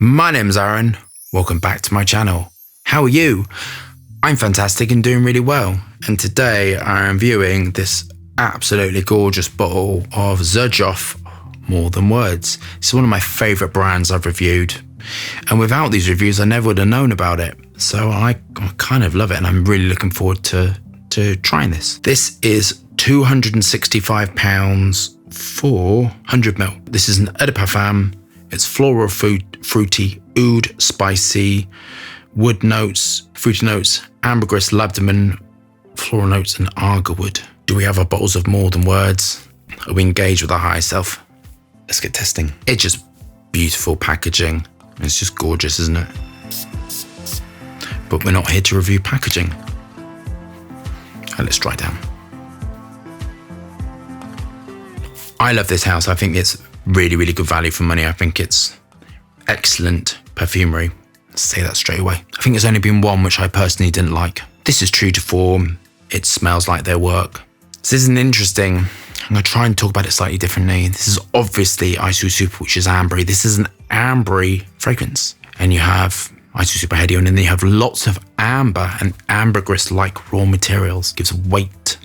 My name's Aaron. Welcome back to my channel. How are you? I'm fantastic and doing really well. And today I am viewing this absolutely gorgeous bottle of Xerjoff More Than Words. It's one of my favorite brands I've reviewed. And without these reviews, I never would have known about it. So I kind of love it and I'm really looking forward to trying this. This is £265 for 100 ml. This is an eau de parfum. It's floral, fruity, oud, spicy, wood notes, fruity notes, ambergris, labdamen, floral notes, and argarwood. Do we have our bottles of More Than Words? Are we engaged with our higher self? Let's get testing. It's just beautiful packaging. It's just gorgeous, isn't it? But we're not here to review packaging. Let's try down. I love this house. I think it's really, really good value for money. I think it's excellent perfumery. Let's say that straight away. I think there's only been one which I personally didn't like. This is true to form. It smells like their work. This isn't interesting. I'm going to try and talk about it slightly differently. This is obviously Isu Super, which is ambery. This is an ambery fragrance. And you have Isu Super Heady, and then you have lots of amber and ambergris-like raw materials. Gives weight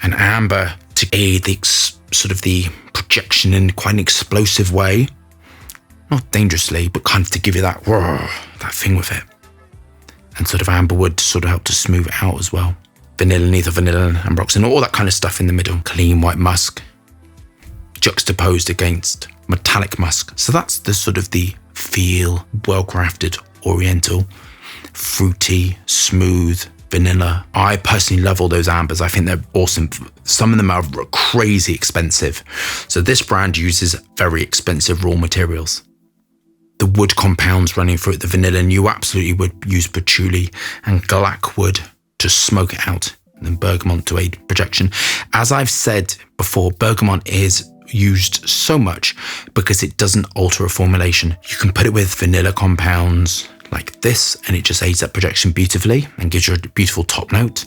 and amber to aid the sort of the projection in quite an explosive way. Not dangerously, but kind of to give you that thing with it. And sort of amberwood to sort of help to smooth it out as well. Vanilla, neither vanilla, and ambroxan, all that kind of stuff in the middle. Clean white musk, juxtaposed against metallic musk. So that's the sort of the feel, well-crafted, oriental, fruity, smooth, vanilla. I personally love all those ambers. I think they're awesome. Some of them are crazy expensive. So this brand uses very expensive raw materials. The wood compounds running through it, the vanilla, and you absolutely would use patchouli and glac wood to smoke it out, and then bergamot to aid projection. As I've said before, bergamot is used so much because it doesn't alter a formulation. You can put it with vanilla compounds like this and it just aids that projection beautifully and gives you a beautiful top note.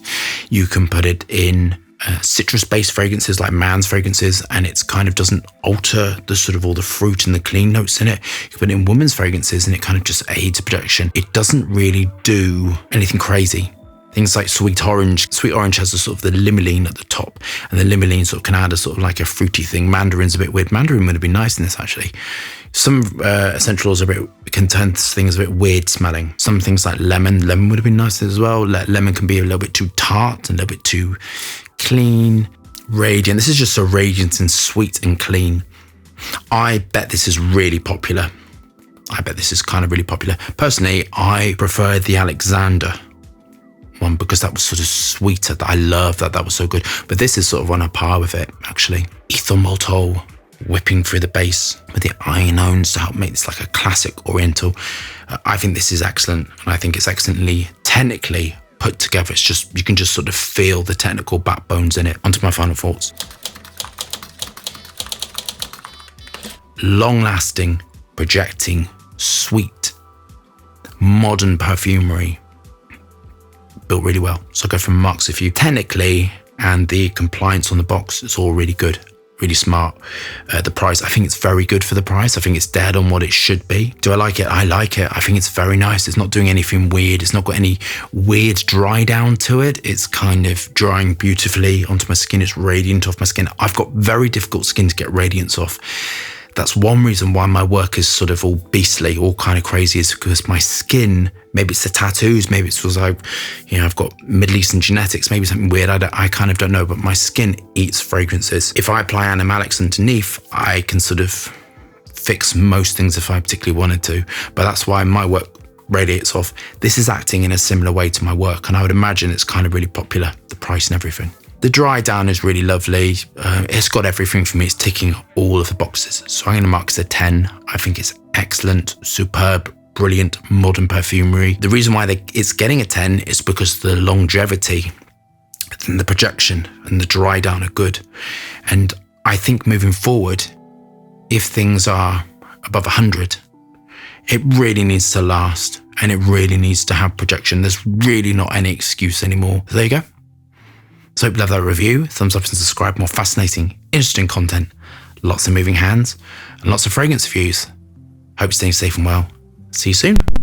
You can put it in citrus-based fragrances like man's fragrances and it's kind of doesn't alter the sort of all the fruit and the clean notes in it. You can put it in women's fragrances and it kind of just aids projection. It doesn't really do anything crazy. Things like sweet orange. Sweet orange has a sort of the limonene at the top, and the limonene sort of can add a sort of like a fruity thing. Mandarin's a bit weird. Mandarin would have been nice in this actually. Some essential oils can turn things a bit weird smelling. Some things like lemon would have been nice as well. Lemon can be a little bit too tart and a little bit too clean. Radiant. This is just so radiant and sweet and clean. I bet this is really popular. I bet this is kind of really popular. Personally, I prefer the Alexander one because that was sort of sweeter. I love that. That was so good. But this is sort of on a par with it, actually. Ethyl maltol whipping through the base with the ionones to help make this like a classic oriental. I think this is excellent. And I think it's excellently technically put together. It's just, you can just sort of feel the technical backbones in it. Onto my final thoughts. Long-lasting, projecting, sweet, modern perfumery. Built really well. So I go from marks if you technically, and the compliance on the box, it's all really good, really smart. The price, I think it's very good for the price. I think it's dead on what it should be. Do I like it? I like it. I think it's very nice. It's not doing anything weird. It's not got any weird dry down to it. It's kind of drying beautifully onto my skin. It's radiant off my skin. I've got very difficult skin to get radiance off. That's one reason why my work is sort of all beastly, all kind of crazy, is because my skin, maybe it's the tattoos, maybe it's because I've got Middle Eastern genetics, maybe something weird, I kind of don't know, but my skin eats fragrances. If I apply animalics underneath, I can sort of fix most things if I particularly wanted to, but that's why my work radiates off. This is acting in a similar way to my work, and I would imagine it's kind of really popular, the price and everything. The dry down is really lovely. It's got everything for me. It's ticking all of the boxes. So I'm going to mark this a 10. I think it's excellent, superb, brilliant, modern perfumery. The reason why it's getting a 10 is because the longevity and the projection and the dry down are good. And I think moving forward, if things are above 100, it really needs to last and it really needs to have projection. There's really not any excuse anymore. So there you go. So hope you love that review. Thumbs up and subscribe. More fascinating, interesting content. Lots of moving hands and lots of fragrance reviews. Hope you're staying safe and well. See you soon.